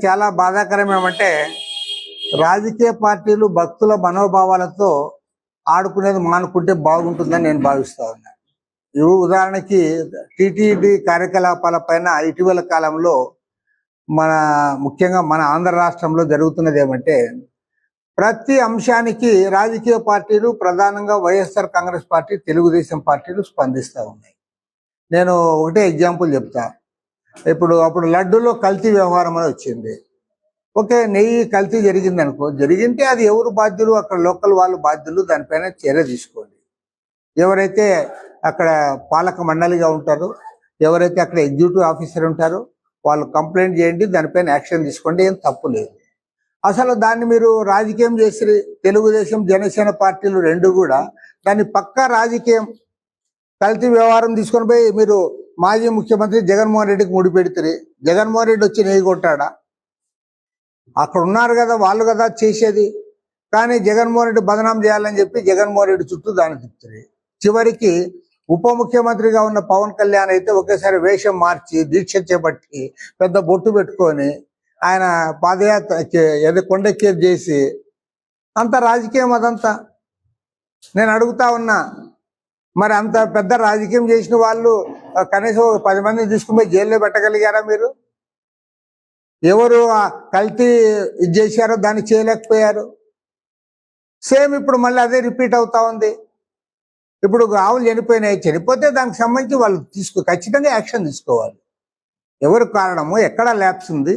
చాలా బాధాకరం ఏమంటే రాజకీయ పార్టీలు భక్తుల మనోభావాలతో ఆడుకునేది మానుకుంటే బాగుంటుందని నేను భావిస్తా ఉన్నా. ఉదాహరణకి టీటీడీ కార్యకలాపాల పైన ఇటీవల కాలంలో ముఖ్యంగా మన ఆంధ్ర రాష్ట్రంలో జరుగుతున్నది ఏమంటే ప్రతి అంశానికి రాజకీయ పార్టీలు ప్రధానంగా వైఎస్ఆర్ కాంగ్రెస్ పార్టీ, తెలుగుదేశం పార్టీలు స్పందిస్తూ ఉన్నాయి. నేను ఒకటే ఎగ్జాంపుల్ చెప్తా. అప్పుడు లడ్డూలో కల్తీ వ్యవహారం అని వచ్చింది. ఓకే, నెయ్యి కల్తీ జరిగింది అనుకో, జరిగింటే అది ఎవరు బాధ్యులు? అక్కడ లోకల్ వాళ్ళు బాధ్యులు. దానిపైన చర్య తీసుకోండి. ఎవరైతే అక్కడ పాలక మండలిగా ఉంటారో, ఎవరైతే అక్కడ ఎగ్జిక్యూటివ్ ఆఫీసర్ ఉంటారో వాళ్ళు కంప్లైంట్ చేయండి, దానిపైన యాక్షన్ తీసుకోండి. ఏం తప్పు లేదు. అసలు దాన్ని మీరు రాజకీయం చేసి తెలుగుదేశం జనసేన పార్టీలు రెండు కూడా దాన్ని పక్కా రాజకీయం కల్తీ వ్యవహారం తీసుకొని పోయి మీరు మాజీ ముఖ్యమంత్రి జగన్మోహన్ రెడ్డికి ముడిపెడితే జగన్మోహన్ రెడ్డి వచ్చి నెయ్యి కొట్టాడా? అక్కడ ఉన్నారు కదా వాళ్ళు కదా చేసేది. కానీ జగన్మోహన్ రెడ్డి బదనాం చేయాలని చెప్పి జగన్మోహన్ రెడ్డి చుట్టూ దాన్ని తిప్పుతుంది. చివరికి ఉప ముఖ్యమంత్రిగా ఉన్న పవన్ కళ్యాణ్ అయితే ఒకేసారి వేషం మార్చి దీక్ష చేపట్టి పెద్ద బొట్టు పెట్టుకొని ఆయన పాదయాత్ర ఏదో కొండెక్కేది చేసి అంత రాజకీయం అదంతా. నేను అడుగుతా ఉన్నా, మరి అంత పెద్ద రాజకీయం చేసిన వాళ్ళు కనీసం 10 మందిని తీసుకుని జైల్లో పెట్టగలిగారా మీరు? ఎవరు కల్తీ ఇది చేశారో దాన్ని చేయలేకపోయారు. సేమ్ ఇప్పుడు మళ్ళీ అదే రిపీట్ అవుతా ఉంది. ఇప్పుడు ఆవులు చనిపోయినాయి, చనిపోతే దానికి సంబంధించి వాళ్ళు ఖచ్చితంగా యాక్షన్ తీసుకోవాలి. ఎవరు కారణము, ఎక్కడ ల్యాప్స్ ఉంది,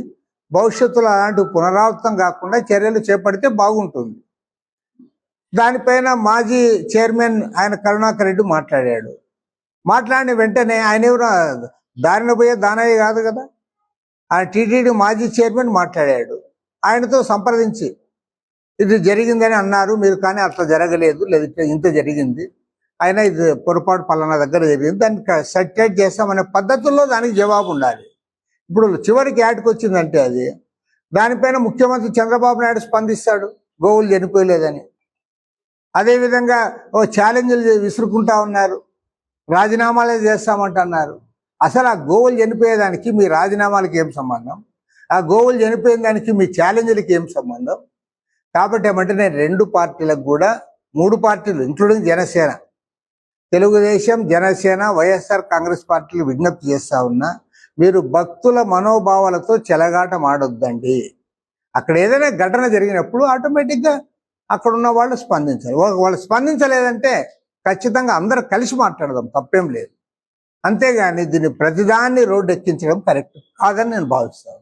భవిష్యత్తులో అలాంటి పునరావృతం కాకుండా చర్యలు చేపడితే బాగుంటుంది. దానిపైన మాజీ చైర్మన్ ఆయన కరుణాకర్ రెడ్డి మాట్లాడిన వెంటనే ఆయన ఎవరు దారిన పోయే దానయ్య కాదు కదా, ఆయన టీటీడీ మాజీ చైర్మన్ మాట్లాడాడు. ఆయనతో సంప్రదించి ఇది జరిగిందని అన్నారు మీరు, కానీ అట్లా జరగలేదు, లేదంటే ఇంత జరిగింది, అయినా ఇది పొరపాటు పలానా దగ్గర జరిగింది, దాన్ని సర్టిఫైడ్ చేస్తామనే పద్ధతుల్లో దానికి జవాబు ఉండాలి. ఇప్పుడు చివరికి యాడ్కి వచ్చిందంటే అది దానిపైన ముఖ్యమంత్రి చంద్రబాబు నాయుడు స్పందిస్తాడు, గోవులు చనిపోయలేదని. అదేవిధంగా ఛాలెంజ్లు విసురుకుంటా ఉన్నారు, రాజీనామాలే చేస్తామంటున్నారు. అసలు ఆ గోవులు చనిపోయేదానికి మీ రాజీనామాలకి ఏం సంబంధం? ఆ గోవులు చనిపోయిన దానికి మీ ఛాలెంజ్లకి ఏం సంబంధం? కాబట్టి ఏమంటే నేను 2 పార్టీలకు కూడా 3 పార్టీలు ఇంక్లూడింగ్ జనసేన, తెలుగుదేశం, జనసేన, వైఎస్ఆర్ కాంగ్రెస్ పార్టీలు విజ్ఞప్తి చేస్తా ఉన్నా, మీరు భక్తుల మనోభావాలతో చెలగాటం ఆడొద్దండి. అక్కడ ఏదైనా ఘటన జరిగినప్పుడు ఆటోమేటిక్గా అక్కడ ఉన్న వాళ్ళు స్పందించాలి. వాళ్ళు స్పందించలేదంటే ఖచ్చితంగా అందరూ కలిసి మాట్లాడదాం, తప్పేం లేదు. అంతేగాని దీన్ని ప్రతిదాన్ని రోడ్డు ఎక్కించడం కరెక్ట్ కాదని నేను భావిస్తాను.